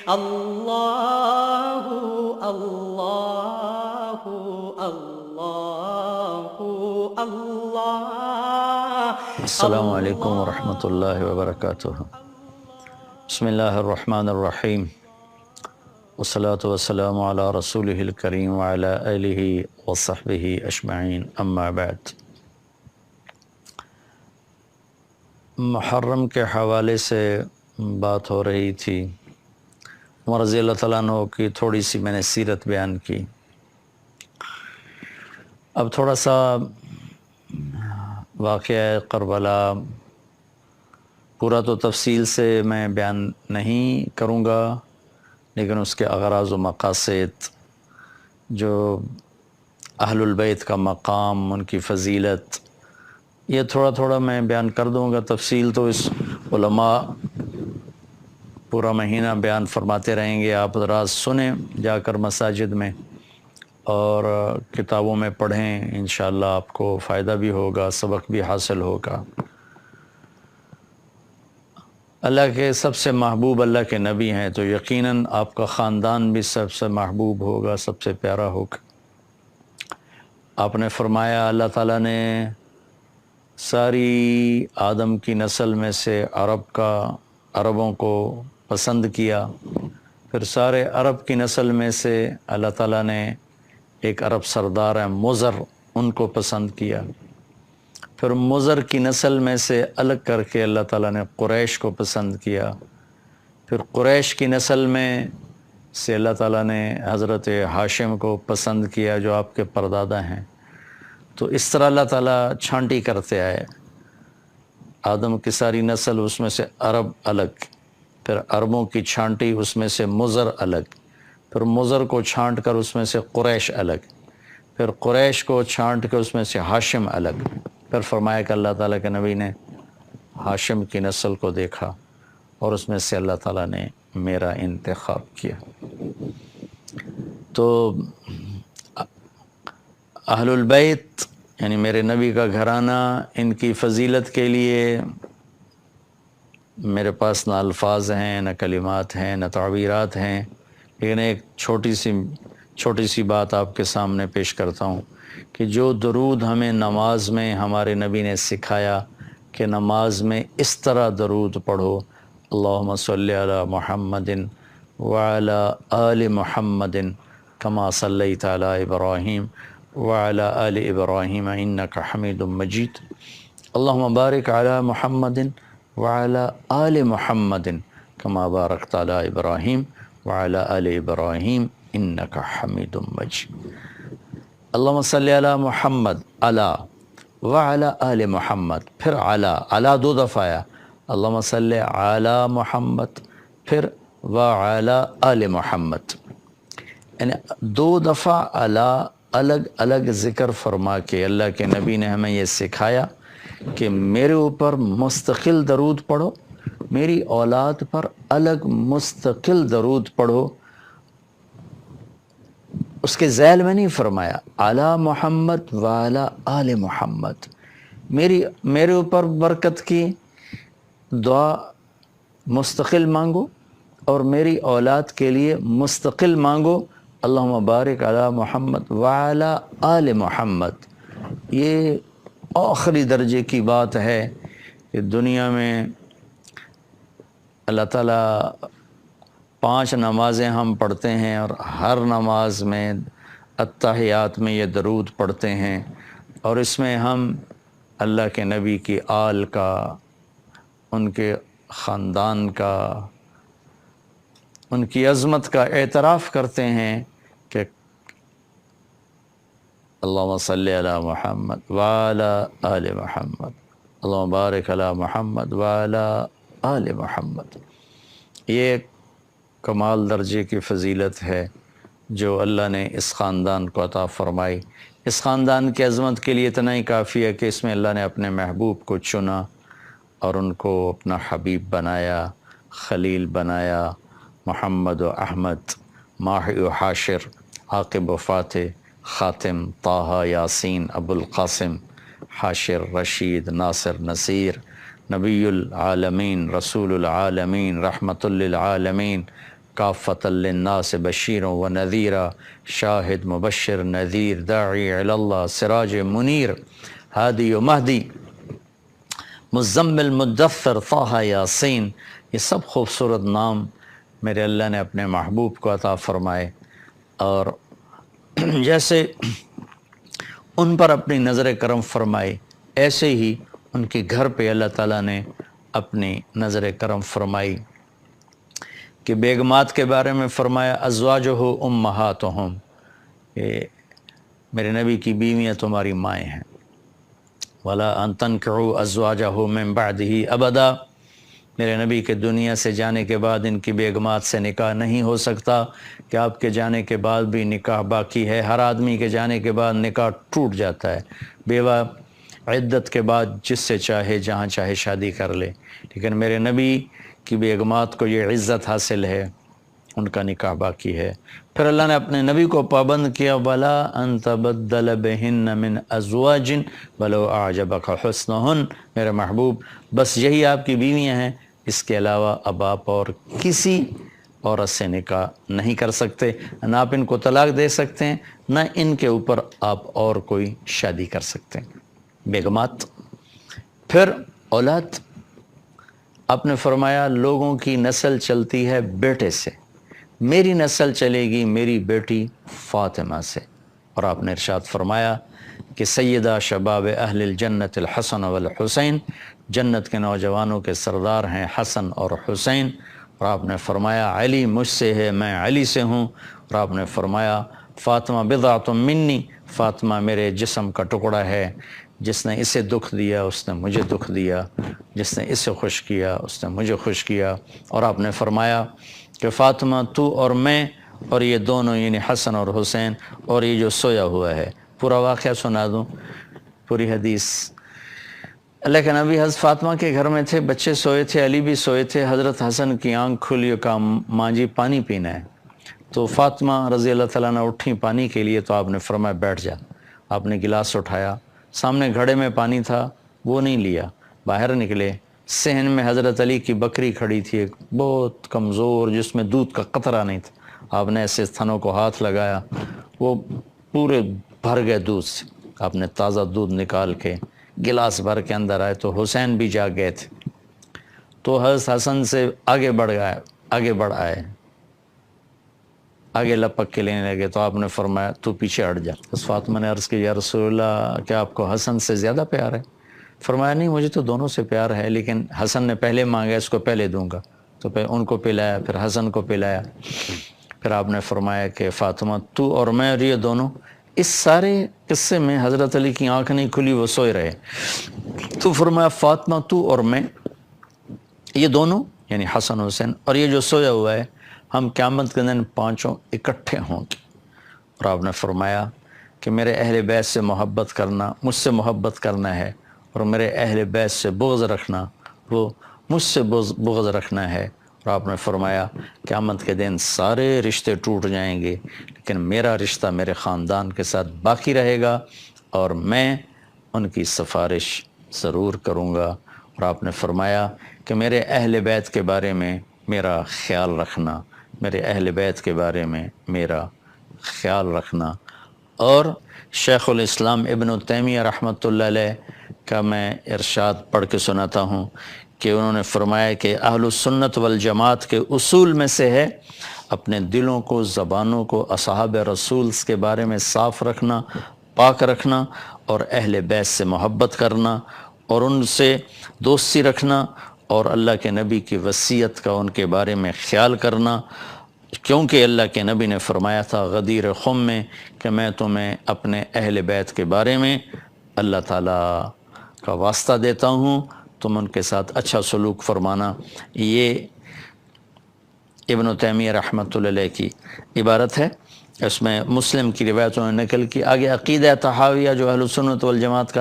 اللہ اللہ اللہ اللہ السلام علیکم ورحمۃ اللہ وبرکاتہ۔ بسم اللہ الرحمن الرحیم، والصلاة والسلام علی رسولہ الکریم وعلی آلہ وصحبہ اجمعین، اما بعد۔ محرم کے حوالے سے بات ہو رہی تھی۔ عمر رضی اللہ تعالیٰ عنہ کی تھوڑی سی میں نے سیرت بیان کی۔ اب تھوڑا سا واقعہ کربلا پورا تو تفصیل سے میں بیان نہیں کروں گا، لیکن اس کے اغراض و مقاصد، جو اہل البیت کا مقام، ان کی فضیلت، یہ تھوڑا تھوڑا میں بیان کر دوں گا۔ تفصیل تو اس علماء پورا مہینہ بیان فرماتے رہیں گے، آپ حضرات سنیں جا کر مساجد میں اور کتابوں میں پڑھیں، انشاءاللہ آپ کو فائدہ بھی ہوگا، سبق بھی حاصل ہوگا۔ اللہ کے سب سے محبوب اللہ کے نبی ہیں، تو یقیناً آپ کا خاندان بھی سب سے محبوب ہوگا، سب سے پیارا ہوگا۔ آپ نے فرمایا اللہ تعالیٰ نے ساری آدم کی نسل میں سے عربوں کو پسند کیا، پھر سارے عرب کی نسل میں سے اللہ تعالیٰ نے ایک عرب سردار ہے مضر، ان کو پسند کیا، پھر مضر کی نسل میں سے الگ کر کے اللہ تعالیٰ نے قریش کو پسند کیا، پھر قریش کی نسل میں سے اللہ تعالیٰ نے حضرت ہاشم کو پسند کیا جو آپ کے پردادا ہیں۔ تو اس طرح اللہ تعالیٰ چھانٹی کرتے آئے، آدم کی ساری نسل، اس میں سے عرب الگ، پھر عربوں کی چھانٹی، اس میں سے مضر الگ، پھر مضر کو چھانٹ کر اس میں سے قریش الگ، پھر قریش کو چھانٹ کر اس میں سے ہاشم الگ، پھر فرمایا کہ اللہ تعالیٰ کے نبی نے ہاشم کی نسل کو دیکھا اور اس میں سے اللہ تعالیٰ نے میرا انتخاب کیا۔ تو اہل البیت یعنی میرے نبی کا گھرانہ، ان کی فضیلت کے لیے میرے پاس نہ الفاظ ہیں، نہ کلمات ہیں، نہ تعبیرات ہیں، لیکن ایک چھوٹی سی بات آپ کے سامنے پیش کرتا ہوں کہ جو درود ہمیں نماز میں ہمارے نبی نے سکھایا کہ نماز میں اس طرح درود پڑھو، اللہم صلی علی محمد وعلی آل محمد کما صلیت علی ابراہیم وعلی آل ابراہیم انک حمید مجید، اللہم بارک علی محمد وعلی آل محمد کما بارکت علی ابراہیم وعلی آل ابراہیم انک حمید مجید۔ اللہم صلی علی محمد، علی وعلی آل محمد، پھر علی دو دفعہ آیا، اللہم صلی علی محمد پھر وعلی آل محمد، یعنی دو دفعہ علی الگ الگ ذکر فرما کے اللہ کے نبی نے ہمیں یہ سکھایا کہ میرے اوپر مستقل درود پڑھو، میری اولاد پر الگ مستقل درود پڑھو۔ اس کے ذیل میں نہیں فرمایا علی محمد وعلی آل محمد، میرے اوپر برکت کی دعا مستقل مانگو اور میری اولاد کے لیے مستقل مانگو، اللہم بارک علی محمد وعلی آل محمد۔ یہ آخری درجے کی بات ہے کہ دنیا میں اللہ تعالیٰ 5 نمازیں ہم پڑھتے ہیں اور ہر نماز میں اتحیات میں یہ درود پڑھتے ہیں، اور اس میں ہم اللہ کے نبی کی آل کا، ان کے خاندان کا، ان کی عظمت کا اعتراف کرتے ہیں کہ اللہم صلی علی محمد وعلی آل محمد، اللہم بارک علی محمد وعلی آل محمد۔ یہ کمال درجے کی فضیلت ہے جو اللہ نے اس خاندان کو عطا فرمائی۔ اس خاندان کی عظمت کے لیے اتنا ہی کافی ہے کہ اس میں اللہ نے اپنے محبوب کو چنا اور ان کو اپنا حبیب بنایا، خلیل بنایا، محمد و احمد، ماہی و حاشر، عاقب و فاتح، خاتم، طہ، یاسین، ابو القاسم، حاشر، رشید، ناصر، نصیر، نبی العالمین، رسول العالمین، رحمت للعالمین، کافۃ للناس بشیر و نذیرا شاہد مبشر نذیر داعی الی اللہ سراج منیر ہادی و مہدی مزمل مدثر طٰہٰ یاسین، یہ سب خوبصورت نام میرے اللہ نے اپنے محبوب کو عطا فرمائے، اور جیسے ان پر اپنی نظر کرم فرمائی ایسے ہی ان کے گھر پہ اللہ تعالیٰ نے اپنی نظر کرم فرمائی کہ بیگمات کے بارے میں فرمایا ازواجہ امہاتہم، کہ میرے نبی کی بیویاں تمہاری مائیں ہیں، ولا ان تنکحوا ازواجہ من بعدہ ابدا، میرے نبی کے دنیا سے جانے کے بعد ان کی بیگمات سے نکاح نہیں ہو سکتا، کہ آپ کے جانے کے بعد بھی نکاح باقی ہے۔ ہر آدمی کے جانے کے بعد نکاح ٹوٹ جاتا ہے، بیوہ عدت کے بعد جس سے چاہے جہاں چاہے شادی کر لے، لیکن میرے نبی کی بیگمات کو یہ عزت حاصل ہے، ان کا نکاح باقی ہے۔ پھر اللہ نے اپنے نبی کو پابند کیا وَلَا أَن تَبَدَّلَ بِهِنَّ مِنْ أَزْوَاجٍ وَلَوْ أَعْجَبَكَ حُسْنُهُنَّ، میرے محبوب بس یہی آپ کی بیویاں ہیں، اس کے علاوہ اب آپ اور کسی عورت سے نکاح نہیں کر سکتے، نہ آپ ان کو طلاق دے سکتے ہیں، نہ ان کے اوپر آپ اور کوئی شادی کر سکتے ہیں۔ بیگمات، پھر اولاد، آپ نے فرمایا لوگوں کی نسل چلتی ہے بیٹے سے، میری نسل چلے گی میری بیٹی فاطمہ سے، اور آپ نے ارشاد فرمایا کہ سیدہ شباب اہل الجنت الحسن والحسین، جنت کے نوجوانوں کے سردار ہیں حسن اور حسین، اور آپ نے فرمایا علی مجھ سے ہے میں علی سے ہوں، اور آپ نے فرمایا فاطمہ بضعۃ منی، فاطمہ میرے جسم کا ٹکڑا ہے، جس نے اسے دکھ دیا اس نے مجھے دکھ دیا، جس نے اسے خوش کیا اس نے مجھے خوش کیا، اور آپ نے فرمایا کہ فاطمہ تو اور میں اور یہ دونوں یعنی حسن اور حسین اور یہ جو سویا ہوا ہے، پورا واقعہ سنا دوں، پوری حدیث۔ اللہ کے نبی حضرت فاطمہ کے گھر میں تھے، بچے سوئے تھے، علی بھی سوئے تھے، حضرت حسن کی آنکھ کھلی، کہا ماں جی پانی پینا ہے، تو فاطمہ رضی اللہ تعالیٰ عنہ اٹھیں پانی کے لیے، تو آپ نے فرمایا بیٹھ جا، آپ نے گلاس اٹھایا، سامنے گھڑے میں پانی تھا وہ نہیں لیا، باہر نکلے، صحن میں حضرت علی کی بکری کھڑی تھی، ایک بہت کمزور جس میں دودھ کا قطرہ نہیں تھا، آپ نے ایسے تھنوں کو ہاتھ لگایا، وہ پورے بھر گئے دودھ سے، آپ نے تازہ دودھ نکال کے گلاس بھر کے اندر آئے، تو حسین بھی جا گئے تھے، تو حضرت حسن سے آگے بڑھ آئے، آگے لپک کے لینے لگے، تو آپ نے فرمایا تو پیچھے ہٹ جا۔ بس فاطمہ نے عرض کی یا رسول اللہ کیا آپ کو حسن سے زیادہ پیار ہے؟ فرمایا نہیں مجھے تو دونوں سے پیار ہے، لیکن حسن نے پہلے مانگا اس کو پہلے دوں گا، تو پھر ان کو پلایا، پھر حسن کو پلایا، پھر آپ نے فرمایا کہ فاطمہ تو اور میں اور یہ دونوں، اس سارے قصے میں حضرت علی کی آنکھ نہیں کھلی، وہ سوئے رہے، تو فرمایا فاطمہ تو اور میں یہ دونوں یعنی حسن حسین اور یہ جو سویا ہوا ہے، ہم قیامت کے دن پانچوں اکٹھے ہوں گے، اور آپ نے فرمایا کہ میرے اہل بیت سے محبت کرنا مجھ سے محبت کرنا ہے، اور میرے اہل بیت سے بغض رکھنا وہ مجھ سے بغض رکھنا ہے، اور آپ نے فرمایا قیامت کے دن سارے رشتے ٹوٹ جائیں گے لیکن میرا رشتہ میرے خاندان کے ساتھ باقی رہے گا، اور میں ان کی سفارش ضرور کروں گا، اور آپ نے فرمایا کہ میرے اہل بیت کے بارے میں میرا خیال رکھنا، میرے اہل بیت کے بارے میں میرا خیال رکھنا۔ اور شیخ الاسلام ابن تیمیہ رحمۃ اللہ علیہ کا میں ارشاد پڑھ کے سناتا ہوں کہ انہوں نے فرمایا کہ اہل السنت والجماعت کے اصول میں سے ہے اپنے دلوں کو، زبانوں کو اصحاب رسول کے بارے میں صاف رکھنا، پاک رکھنا، اور اہل بیت سے محبت کرنا اور ان سے دوستی رکھنا، اور اللہ کے نبی کی وصیت کا ان کے بارے میں خیال کرنا، کیونکہ اللہ کے نبی نے فرمایا تھا غدیر خم میں کہ میں تمہیں اپنے اہل بیت کے بارے میں اللہ تعالیٰ کا واسطہ دیتا ہوں، تم ان کے ساتھ اچھا سلوک فرمانا۔ یہ ابن تیمیہ رحمۃ اللہ علیہ کی عبارت ہے، اس میں مسلم کی روایتوں نے نقل کی۔ آگے عقیدہ طحاویہ جو اہل سنت والجماعت کا